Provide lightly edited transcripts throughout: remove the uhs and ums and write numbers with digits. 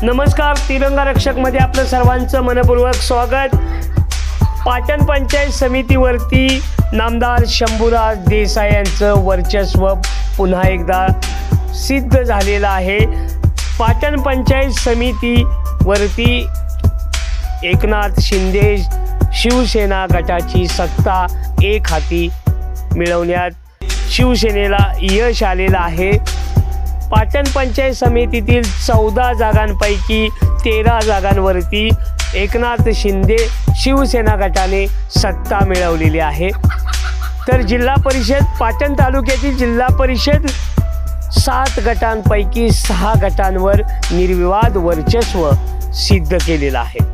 नमस्कार, तिरंगा रक्षकमध्ये आपलं सर्वांचं मनपूर्वक स्वागत। पाटण पंचायत समितीवरती नामदार शंभूराज देसाई यांचं वर्चस्व पुन्हा एकदा सिद्ध झालेलं आहे। पाटण पंचायत समितीवरती एकनाथ शिंदे शिवसेना गटाची सत्ता एक हाती मिळवण्यात शिवसेनेला यश आलेलं आहे। पाटण पंचायत समितीतील 14 जागांपैकी 13 जागांवरती एकनाथ शिंदे शिवसेना गटाने सत्ता मिळवलेली आहे। तर जिल्हा परिषद पाटण तालुक्यातील जिल्हा परिषद 7 गटांपैकी 6 गटांवर निर्विवाद वर्चस्व सिद्ध केलेलं आहे।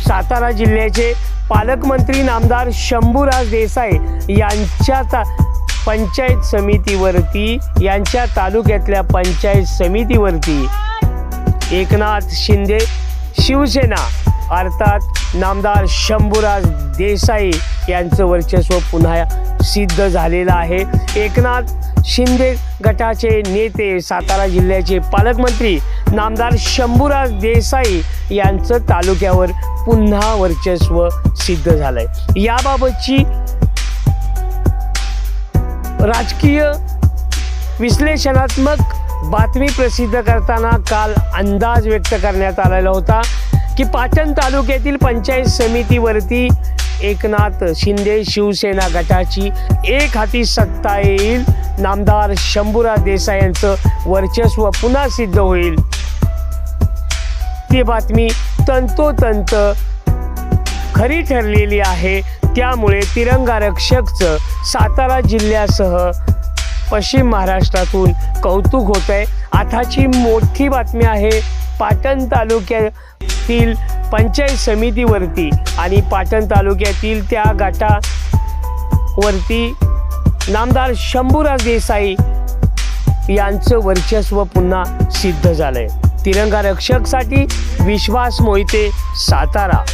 सातारा जिल्ह्याचे पालकमंत्री नामदार शंभूराज देसाई यांच्या पंचायत समितीवरती यांच्या तालुक्यातल्या पंचायत समितीवरती एकनाथ शिंदे शिवसेना अर्थात नामदार शंभूराज देसाई यांचं वर्चस्व पुन्हा सिद्ध झालेलं आहे। एकनाथ शिंदे गटाचे नेते सातारा जिल्ह्याचे पालकमंत्री नामदार शंभूराज देसाई यांचं तालुक्यावर पुन्हा वर्चस्व सिद्ध झालंय। याबाबतची राजकीय विश्लेषणात्मक बातमी प्रसिद्ध करताना काल अंदाज व्यक्त करण्यात आलेला होता की पाटण तालुक्यातील पंचायत समितीवरती एकनाथ शिंदे शिवसेना गटाची एक हाती सत्ता येईल, नामदार शंभूराज देसाई यांचं वर्चस्व पुन्हा सिद्ध होईल। ती बातमी तंतोतंत खरी ठरलेली आहे। त्यामुळे तिरंगा रक्षकचं सातारा जिल्ह्यासह पश्चिम महाराष्ट्रातून कौतुक होत आहे। आताची मोठी बातमी आहे, पाटण तालुक्यातील पंचायत समितीवरती आणि पाटण तालुक्यातील त्या गटावरती नामदार शंभूराज देसाई यांचं वर्चस्व पुन्हा सिद्ध झालंय। तिरंगा रक्षकसाठी विश्वास मोहिते, सातारा।